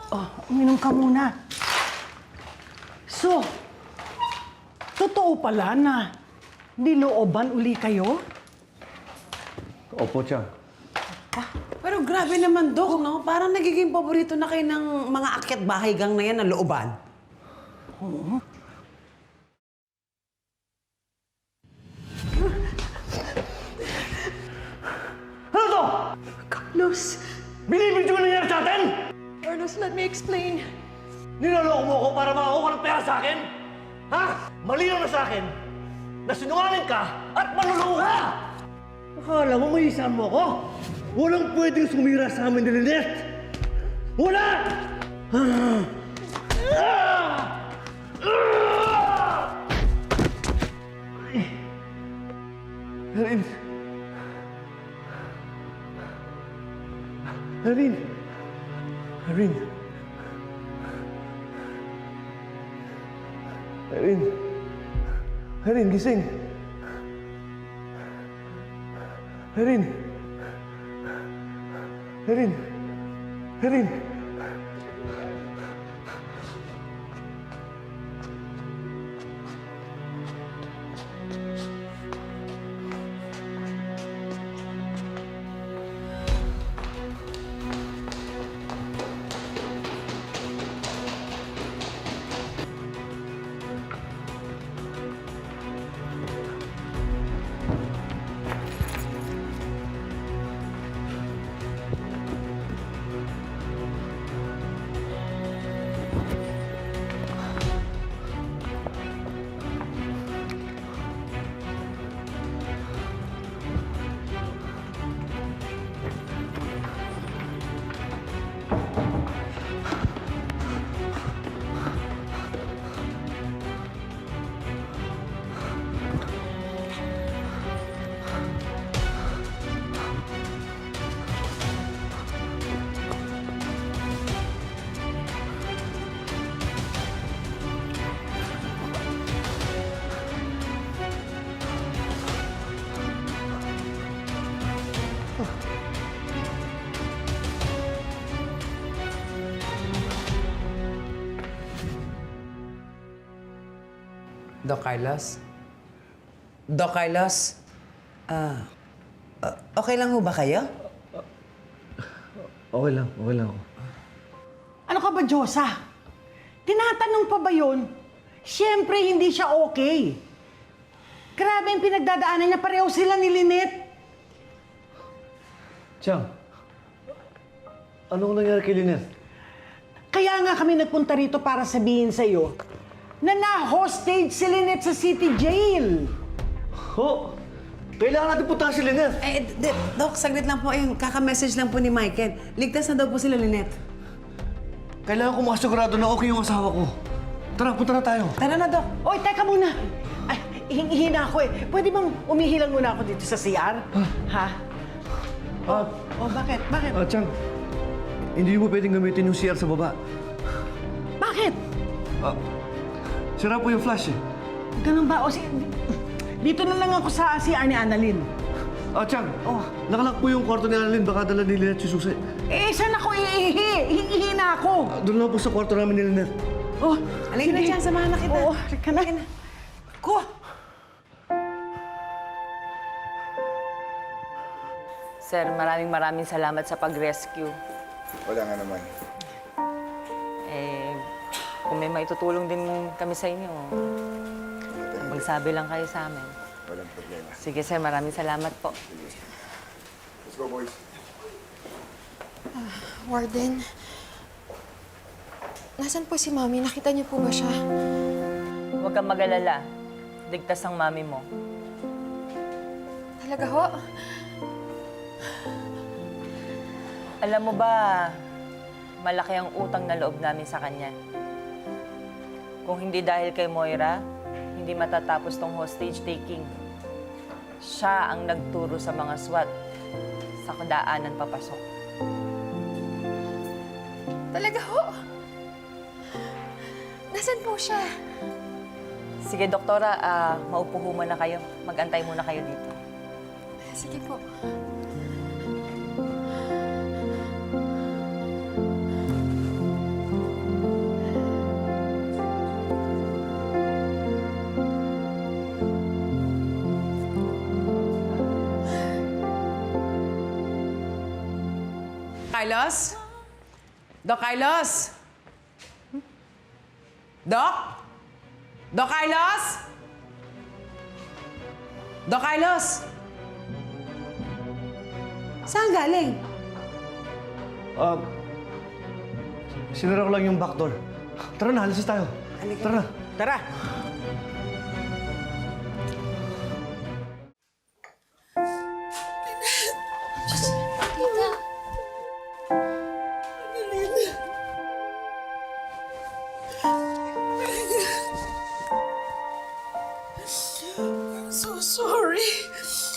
Oh, uminom ka muna. So, totoo pala na nilooban uli kayo? Opo, Chang. Pero grabe naman, Dok, no? Parang nagiging paborito na kayo ng mga akyat bahay gang na yan na looban. Oo. Ano to? Carlos, Binibidyo mo nangyari sa atin? Carlos, let me explain. Niloloko mo ako para makakuha ng pera sa akin? Ha? Malinaw na sa akin na sinungaling ka at manluloko ka! Akala mo may isang mo ako? Walang pwedeng sumira sa amin ni Lynette! Wala! Erin! Erin! Erin! Erin! Erin, gising! Erin! Erin! Erin! Doc Carlos? Doc Carlos? Okay lang ho ba kayo? Okay lang ako. Ano ka ba, Diyosa? Tinatanong pa ba yun? Siyempre, hindi siya okay. Grabe yung pinagdadaanan niya. Pareho sila ni Lynette. Chang, anong nangyari kay Lynette? Kaya nga kami nagpunta rito para sabihin sa'yo na na-hostage si Lynette sa City Jail. Ho! Kailangan natin puntahan si Lynette! Doc, saglit lang po. Ayun, kaka-message lang po ni Michael. Ligtas na daw po sila, Lynette. Kailangan ko makasigurado na okay yung asawa ko. Tara, punta na tayo. Tara na, Doc. Oy, teka muna. Ay, ihingi na ako eh. Pwede bang umihilang muna ako dito sa CR? Ha? Bakit? Bakit? Chang, hindi mo pwedeng gamitin yung CR sa baba. Bakit? Sira po yung flash eh. Ganun ba? Dito na lang ako sa CR ni Annalyn. Chang, nakalock po yung kwarto ni Annalyn. Baka dala ni Lynette si Susi. Saan ako iihi? Hihingi na ako. Doon lang po sa kwarto namin ni Lynette. Halika na dyan, samahan na kita. Oo, halika na. Ko! Sir, maraming salamat sa pag-rescue. Wala nga naman. Kung may maitutulong din kami sa inyo, magsabi lang kayo sa amin. Walang problema. Sige, sir, maraming salamat po. Let's go, boys. Warden, nasan po si Mami? Nakita niyo po ba siya? Huwag kang mag-alala. Ligtas ang mami mo. Talaga ho? Alam mo ba, malaki ang utang na loob namin sa kanya. Kung hindi dahil kay Moira, hindi matatapos tong hostage taking. Siya ang nagturo sa mga SWAT sa daanan papasok. Talaga ho? Nasaan po siya? Sige, doktora, maupo ho muna kayo. Mag-antay muna kayo dito. Sige po. Carlos? Doc Carlos? Doc? Doc Carlos? Doc Carlos? Saan galing? Sinara ko lang yung back door. Tara na, alis na tayo. Halika. Tara na. Tara. Tita. I'm so sorry.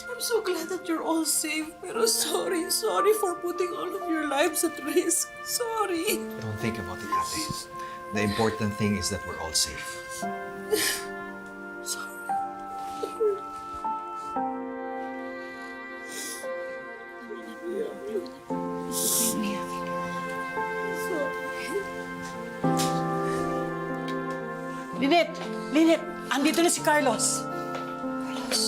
I'm so glad that you're all safe. Pero sorry for putting all of your lives at risk. Sorry. Don't think about it, Ate. The important thing is that we're all safe. Lynette! Lynette! Andito na si Carlos. Carlos.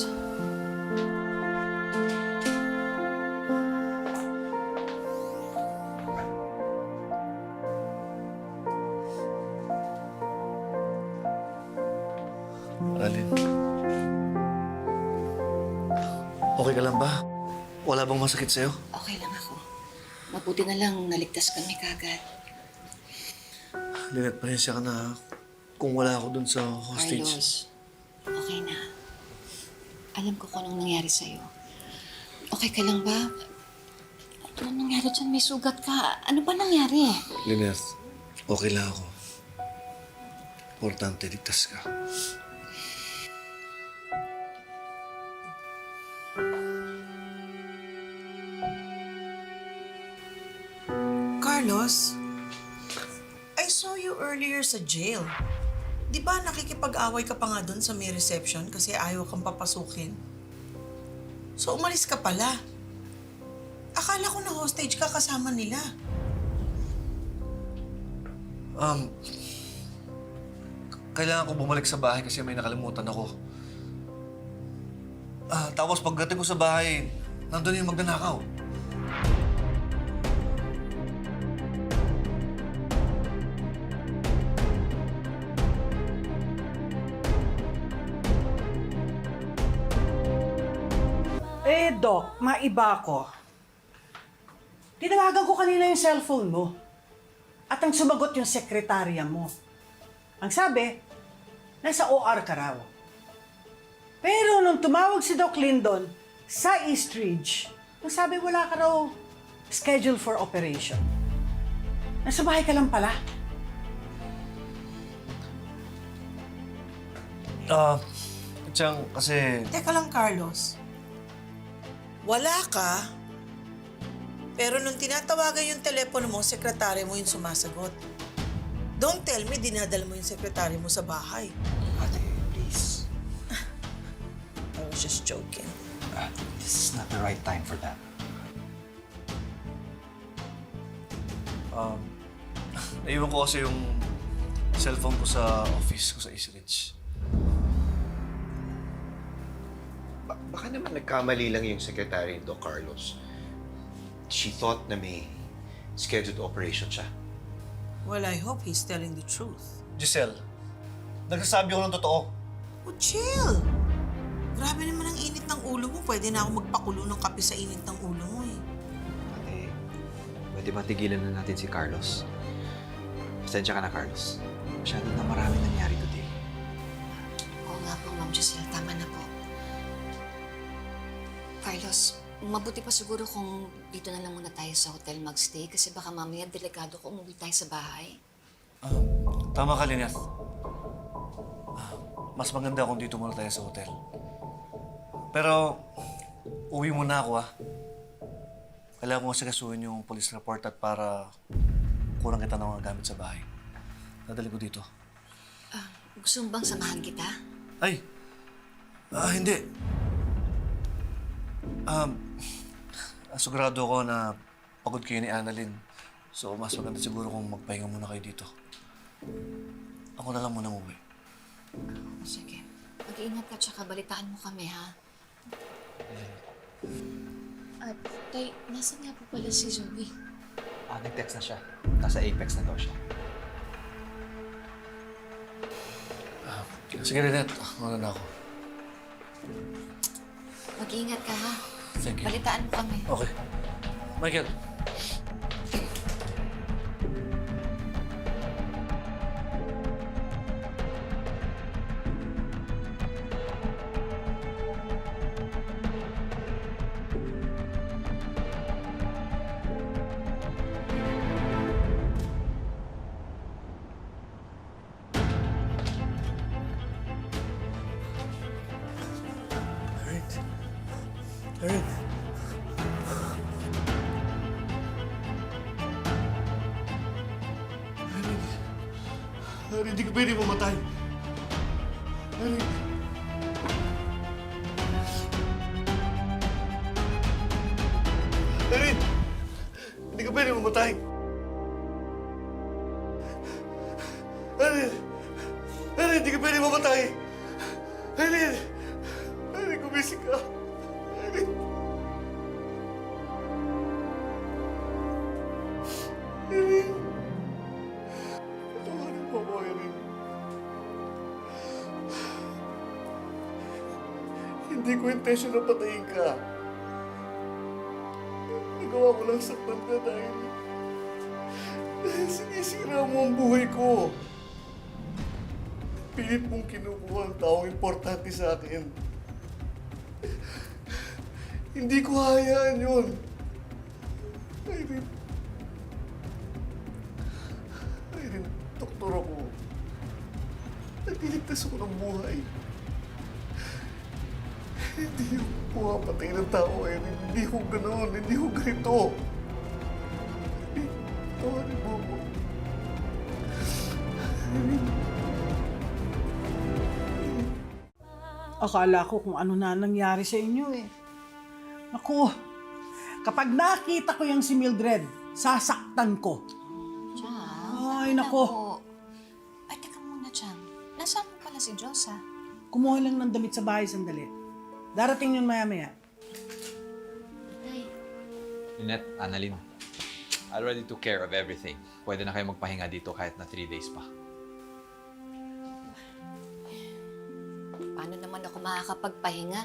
Alin? Okay ka lang ba? Wala bang masakit sa'yo? Okay lang ako. Mabuti na lang naligtas kami kagad. Lynette, pasensya ka na ha. Kung wala ako dun sa hostage. Carlos, okay na. Alam ko kung anong nangyari sa'yo. Okay ka lang ba? Anong nangyari dyan? May sugat ka. Ano ba nangyari? Lynette, okay lang ako. Importante, ligtas ka. Carlos, I saw you earlier sa jail. Di ba nakikipag-away ka pa nga doon sa may reception kasi ayaw kang papasukin? So umalis ka pala. Akala ko na hostage ka kasama nila. Kailangan ko bumalik sa bahay kasi may nakalimutan ako. Tapos pagdating ko sa bahay, nandun yung magnanakaw. Doc, maiba ko. Tinawagan ko kanina yung cellphone mo. At ang sumagot yung sekretarya mo. Ang sabi, nasa OR ka raw. Pero nung tumawag si Doc Lindon sa East Ridge, ang sabi wala ka raw schedule for operation. Nasa bahay ka lang pala. Tiyang, kasi... Teka lang, Carlos. Wala ka, pero nung tinatawagan yung telepono mo, sekretary mo yung sumasagot. Don't tell me dinadala mo yung sekretary mo sa bahay. Ate, please. I was just joking. This is not the right time for that. Naiwan ko kasi yung cellphone ko sa office ko sa East Ridge. Baka naman nagkamali lang yung secretary ni Doc Carlos. She thought na may scheduled operation siya. Well, I hope he's telling the truth. Giselle, nagsasabi ko ng totoo. Oh, chill! Grabe naman ang init ng ulo mo. Pwede na ako magpakulo ng kape sa init ng ulo mo eh. Ate, pwede ba tigilan na natin si Carlos? Pasensya ka na, Carlos. Masyado na marami nangyari today. Oo nga po, Ma'am Giselle. Tama na po. Carlos, mabuti pa siguro kung dito na lang muna tayo sa hotel magstay kasi baka mamaya delikado kung umuwi tayo sa bahay. Tama ka, Lynette. Mas maganda kung dito muna tayo sa hotel. Pero, uwi muna ako, ha? Kailangan ko sigasuhin yung police report at para kurang kita ng mga gamit sa bahay. Dadali ko dito. Gusto mo bang samahan kita? Ay! Hindi. Sigurado ako na pagod kayo ni Annalyn. So, mas maganda siguro kung magpahinga muna kayo dito. Ako na lang muna umuwi. Sige. Mag-iingat ka tsaka balitaan mo kami, ha? Tay, nasan nga po pala si Zoe? Nag-text na siya. Nasa Apex na daw siya. Sige, Lynette. Ano na ako? Mag-iingat ka, ha? Thank you. Balitaan mo kami. Okay. Michael. Alright. Harry, hindi ka pwede mamatay. Harry. Harry! Hindi ka pwede mamatay. Harry! Harry, hindi ka pwede mamatay. Harry! Harry, gumising ka. Harry! Harry! Patawarin mo ako, Harry. Hindi ko intensyon na patayin ka. Nagawa ko lang saktan ka dahil sinisira mo ang buhay ko. Pilit mong kinukuha ang taong importante sa akin. Hindi ko hayaan yun. Irene, doktor ako. Nagliligtas ako ng buhay. Hindi yung pumapatay ng tao, Irene. Hindi ko ganoon. Hindi ko ganito. Tawarin mo ako. Akala ko kung ano na nangyari sa inyo eh. Naku, kapag nakita ko yung si Mildred, sasaktan ko. Chang, Ay, nako. Ay, teka muna, Chang. Nasaan mo pala si Diyosa? Kumuha lang ng damit sa bahay sandali. Darating yun maya-maya. Ay, Lynette, Annalyn, I already took care of everything. Pwede na kayo magpahinga dito kahit na 3 days pa. paano naman ako makakapagpahinga?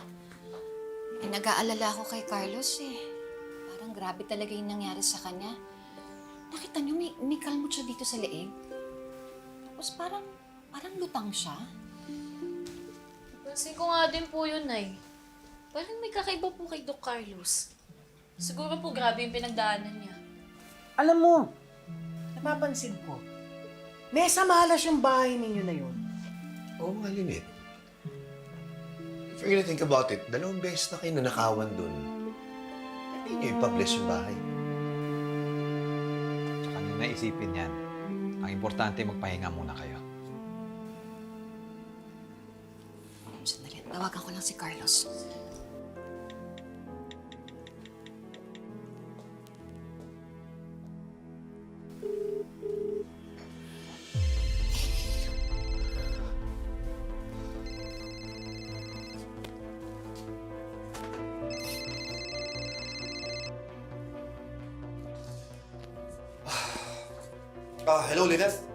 Eh, nag-aalala ako kay Carlos eh. Parang grabe talaga yung nangyari sa kanya. Nakita niyo, may kalmot siya dito sa leeg. Tapos parang lutang siya. Pansin ko nga din po yun, Nay. Parang may kakaiba po kay Doc Carlos. Siguro po grabe yung pinagdaanan niya. Alam mo, napapansin ko, nesa malas yung bahay ninyo na yun. Oo nga, Lynette. If you're gonna think about it, 2 beses na kayo nanakawan dun. Hindi niyo ipabless yung bahay. Tsaka nung naisipin yan, ang importante magpahinga muna kayo. Sandali, tawagan ko lang si Carlos. Hello, Lynette.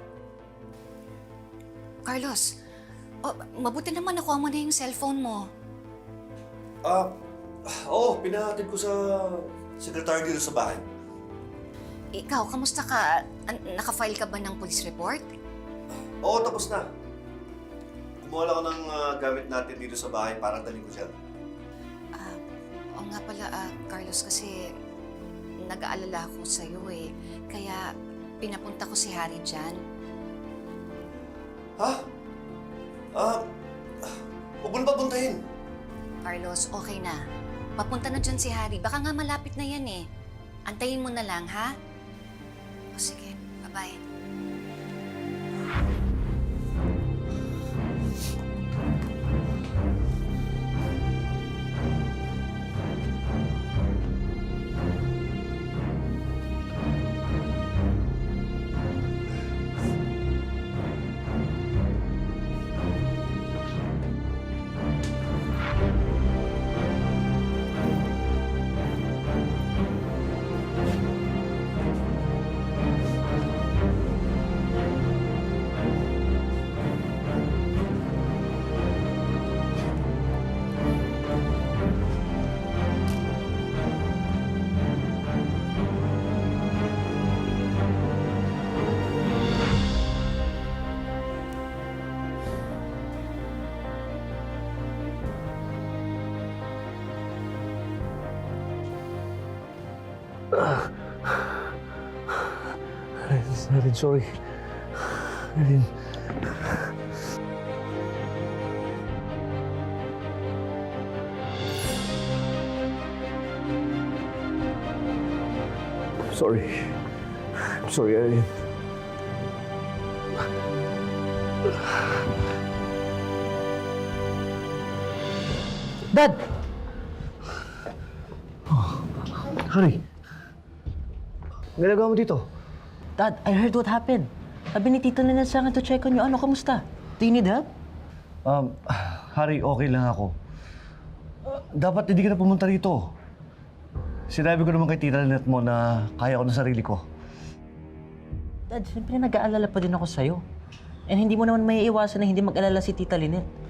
Carlos, mabuti naman nakuha mo na yung cellphone mo. Oo, pinahatid ko sa sekretary dito sa bahay. Ikaw, kamusta ka? Naka-file ka ba ng police report? Oo, tapos na. Kumuha lang ako ng gamit natin dito sa bahay para dalhin ko siya. Oo nga pala, Carlos, kasi nag-aalala ako sa'yo eh. Kaya pinapunta ko si Harry dyan. Ha? Huwag mo na papuntahin. Carlos, okay na. Papunta na dyan si Harry. Baka nga malapit na yan eh. Antayin mo na lang, ha? O sige, bye-bye. Erin, sorry. Erin. Sorry. I'm sorry, Erin. Dad! Hari. Ang ginagawa mo dito? Dad, I heard what happened. Sabi ni Tita Lynette sa akin to check on you. Ano, kamusta? Do you need help? Hari, okay lang ako. Dapat hindi ka na pumunta rito. Sinabi ko naman kay Tita Lynette mo na kaya ko na sarili ko. Dad, siyempre nag-aalala pa din ako sa'yo. And hindi mo naman may iwasan na hindi mag-alala si Tita Lynette.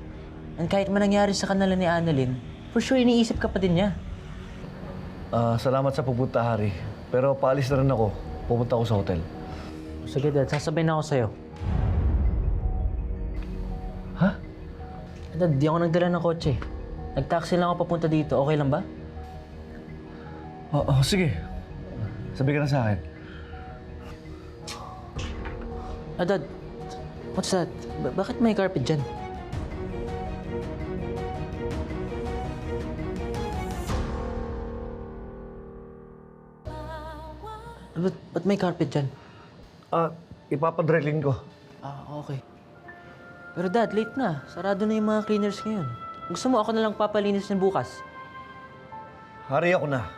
And kahit man nangyari sa kanila ni Annalyn, for sure iniisip ka pa din niya. Salamat sa pupunta, Hari. Pero paalis na rin ako. Pupunta ako sa hotel. Sige, Dad. Sasabihin na ako sa'yo. Ha? Dad, di ako nagdala ng kotse. Nag-taxi lang ako papunta dito. Okay lang ba? Sige. Sabi ka na sa akin. Dad. What's that? Bakit may carpet dyan? Ba't may carpet dyan? Ipapadrilling ko. Okay. Pero Dad, late na. Sarado na yung mga cleaners ngayon. Gusto mo ako na lang papalinis niyan bukas? Hari, ako na.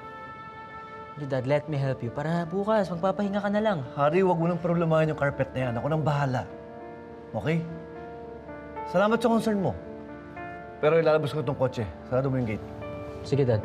Hindi, Dad, let me help you. Para bukas, magpapahinga ka na lang. Hari, huwag mo nang problemahin yung carpet na yan. Ako nang bahala. Okay? Salamat sa concern mo. Pero ilalabas ko itong kotse. Sarado mo yung gate. Sige, Dad.